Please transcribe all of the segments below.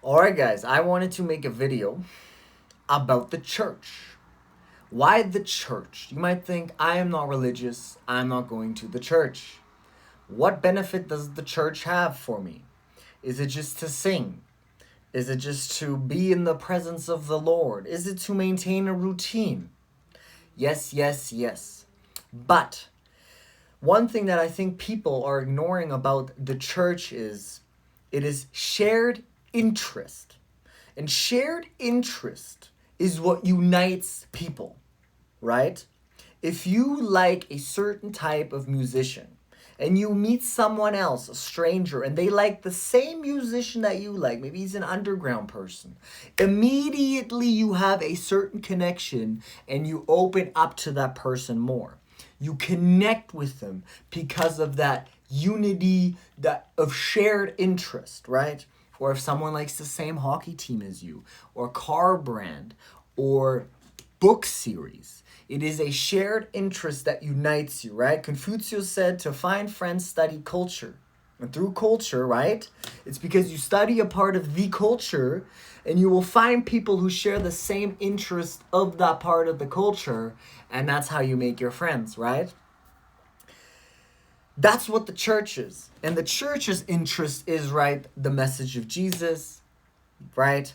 Alright guys, I wanted to make a video about the church. Why the church? You might think, I am not religious, I'm not going to the church. What benefit does the church have for me? Is it just to sing? Is it just to be in the presence of the Lord? Is it to maintain a routine? Yes, yes, yes. But one thing that I think people are ignoring about the church is it is shared interest. And shared interest is what unites people, right? If you like a certain type of musician and you meet someone else, a stranger, and they like the same musician that you like, maybe he's an underground person, immediately you have a certain connection and you open up to that person more. You connect with them because of that unity that of shared interest, right? Or if someone likes the same hockey team as you, or car brand, or book series. It is a shared interest that unites you, right? Confucius said to find friends, study culture. And through culture, right? It's because you study a part of the culture and you will find people who share the same interest of that part of the culture. And that's how you make your friends, right? That's what the church is. And the church's interest is, right, the message of Jesus, right?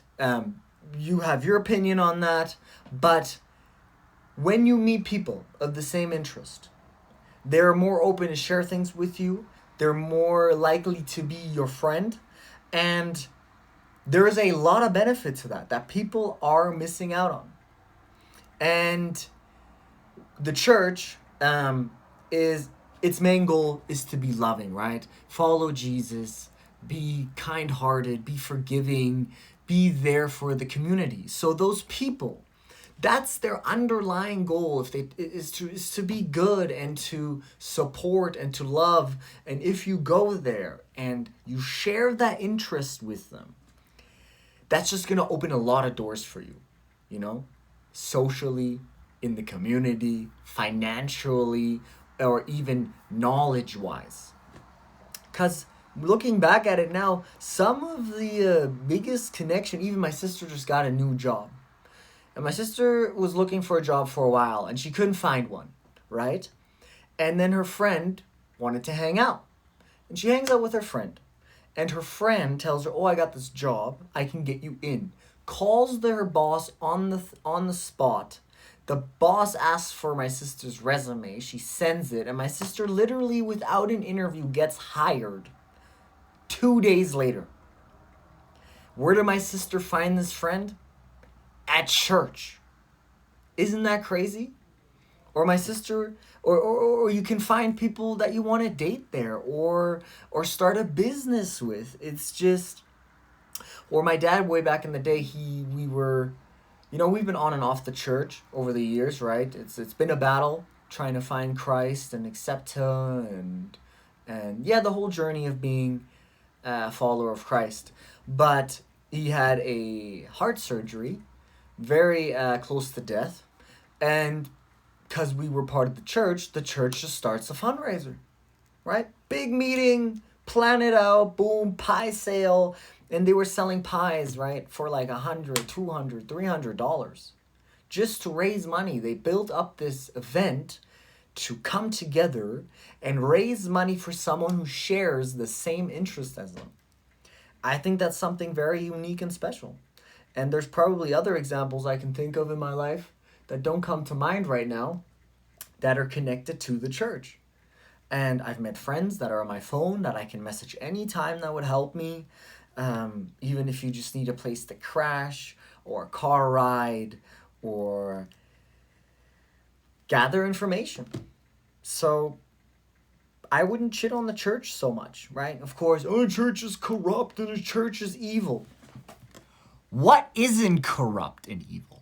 You have your opinion on that. But when you meet people of the same interest, they're more open to share things with you. They're more likely to be your friend. And there is a lot of benefit to that people are missing out on. And the church is its main goal is to be loving, right? Follow Jesus, be kind-hearted, be forgiving, be there for the community. So those people, that's their underlying goal. If they is to be good and to support and to love. And if you go there and you share that interest with them, that's just gonna open a lot of doors for you, you know, socially, in the community, financially, or even knowledge-wise. Because looking back at it now, some of the biggest connection, even my sister just got a new job. And my sister was looking for a job for a while, and she couldn't find one, right? And then her friend wanted to hang out. And she hangs out with her friend. And her friend tells her, oh, I got this job. I can get you in. Calls their boss on the spot. The boss asks for my sister's resume. She sends it. And my sister literally, without an interview, gets hired 2 days later. Where did my sister find this friend? At church. Isn't that crazy? Or my sister, or you can find people that you want to date there, or start a business with. It's just, or my dad way back in the day, we were, we've been on and off the church over the years, right? It's been a battle trying to find Christ and accept Him, and yeah, the whole journey of being a follower of Christ. But he had a heart surgery, very close to death, and because we were part of the church just starts a fundraiser, right? Big meeting, plan it out, boom, pie sale. And they were selling pies, right, for like $100, $200, $300 just to raise money. They built up this event to come together and raise money for someone who shares the same interest as them. I think that's something very unique and special. And there's probably other examples I can think of in my life that don't come to mind right now that are connected to the church. And I've met friends that are on my phone that I can message anytime that would help me. Even if you just need a place to crash or a car ride or gather information. So I wouldn't shit on the church so much, right? Of course, oh, the church is corrupt and the church is evil. What isn't corrupt and evil?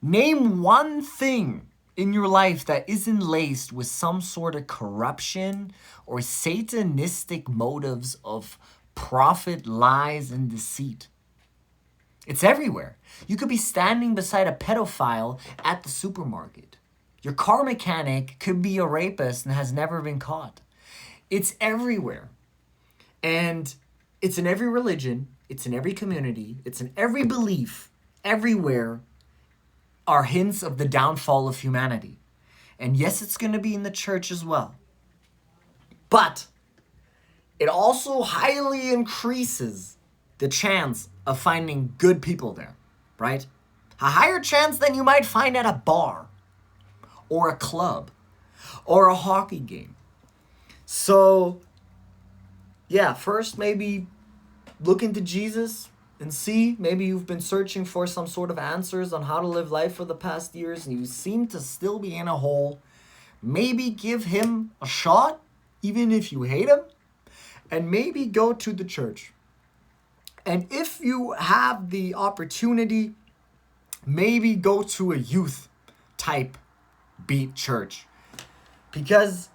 Name one thing in your life that isn't laced with some sort of corruption or satanistic motives of profit, lies, and deceit. It's everywhere. You could be standing beside a pedophile at the supermarket. Your car mechanic could be a rapist and has never been caught. It's everywhere. And it's in every religion. it's in every community, it's in every belief, everywhere are hints of the downfall of humanity. And yes, it's going to be in the church as well. But it also highly increases the chance of finding good people there, right? A higher chance than you might find at a bar or a club or a hockey game. So, yeah, first maybe look into Jesus and see. Maybe you've been searching for some sort of answers on how to live life for the past years and you seem to still be in a hole. Maybe give him a shot, even if you hate him, and maybe go to the church. And if you have the opportunity, maybe go to a youth type beat church, because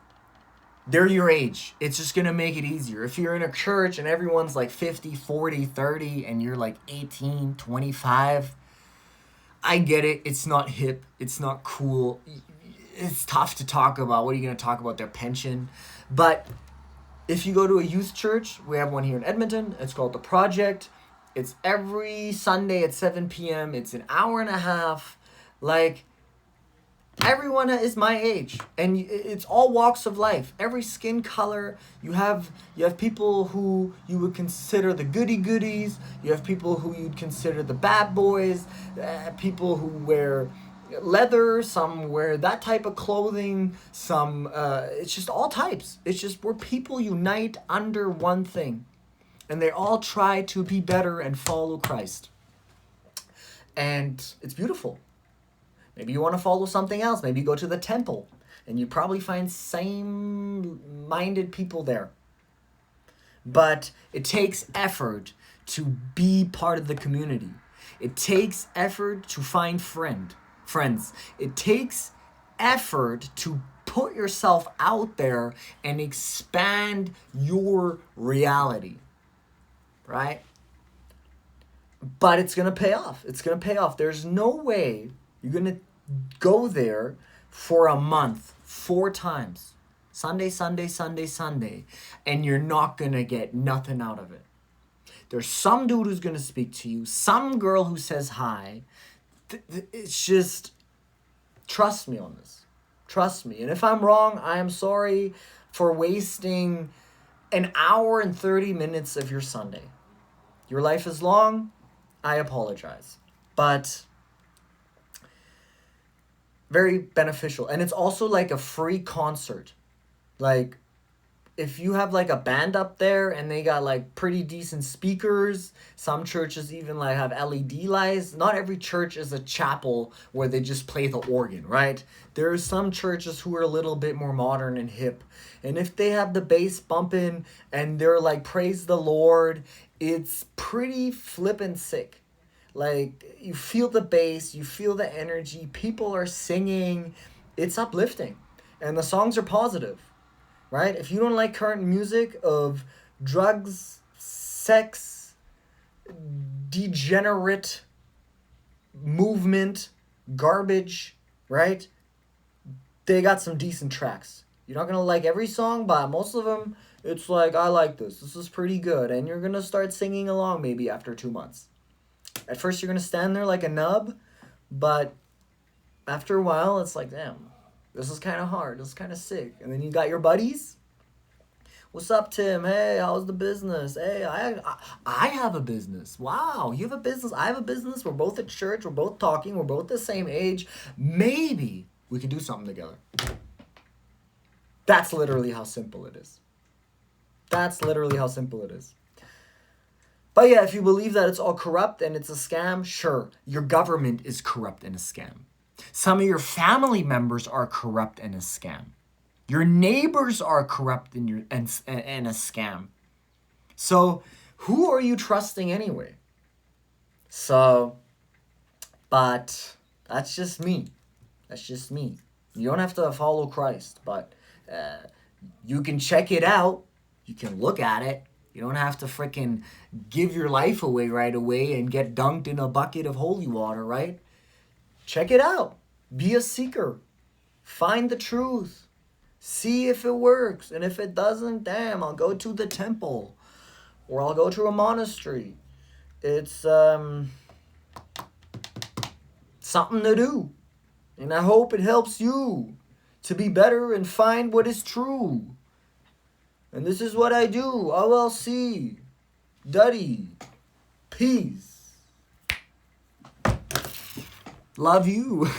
they're your age. It's just going to make it easier. If you're in a church and everyone's like 50, 40, 30, and you're like 18, 25, I get it. It's not hip. It's not cool. It's tough to talk about. What are you going to talk about? Their pension? But if you go to a youth church, we have one here in Edmonton. It's called The Project. It's every Sunday at 7 p.m. It's an hour and a half. Like, everyone is my age, and it's all walks of life, every skin color. You have people who you would consider the goody goodies. You have people who you'd consider the bad boys, people who wear leather, some wear that type of clothing, some it's just all types. It's just where people unite under one thing, and they all try to be better and follow Christ, and it's beautiful. Maybe you want to follow something else. Maybe you go to the temple and you probably find same-minded people there. But it takes effort to be part of the community. It takes effort to find friends. It takes effort to put yourself out there and expand your reality, right? But it's going to pay off. It's going to pay off. There's no way you're going to go there for a month, 4 times. Sunday, Sunday, Sunday, Sunday. And you're not going to get nothing out of it. There's some dude who's going to speak to you. Some girl who says hi. It's just, trust me on this. Trust me. And if I'm wrong, I am sorry for wasting an hour and 30 minutes of your Sunday. Your life is long. I apologize. But very beneficial. And it's also like a free concert. Like, if you have like a band up there and they got like pretty decent speakers, some churches even like have LED lights. Not every church is a chapel where they just play the organ, right? There are some churches who are a little bit more modern and hip. And if they have the bass bumping and they're like, praise the Lord, it's pretty flippin' sick. Like, you feel the bass, you feel the energy, people are singing, it's uplifting. And the songs are positive, right? If you don't like current music of drugs, sex, degenerate movement, garbage, right? They got some decent tracks. You're not going to like every song, but most of them, it's like, I like this. This is pretty good. And you're going to start singing along maybe after 2 months. At first, you're going to stand there like a nub, but after a while, it's like, damn, this is kind of hard. This is kind of sick. And then you got your buddies. What's up, Tim? Hey, how's the business? Hey, I have a business. Wow, you have a business. I have a business. We're both at church. We're both talking. We're both the same age. Maybe we can do something together. That's literally how simple it is. That's literally how simple it is. But yeah, if you believe that it's all corrupt and it's a scam, sure, your government is corrupt and a scam. Some of your family members are corrupt and a scam. Your neighbors are corrupt and a scam. So who are you trusting anyway? So, but that's just me. That's just me. You don't have to follow Christ, but you can check it out. You can look at it. You don't have to freaking give your life away right away and get dunked in a bucket of holy water, right? Check it out. Be a seeker. Find the truth. See if it works. And if it doesn't, damn, I'll go to the temple. Or I'll go to a monastery. it's something to do. And I hope it helps you to be better and find what is true. And this is what I do. LLC. Duddy. Peace. Love you.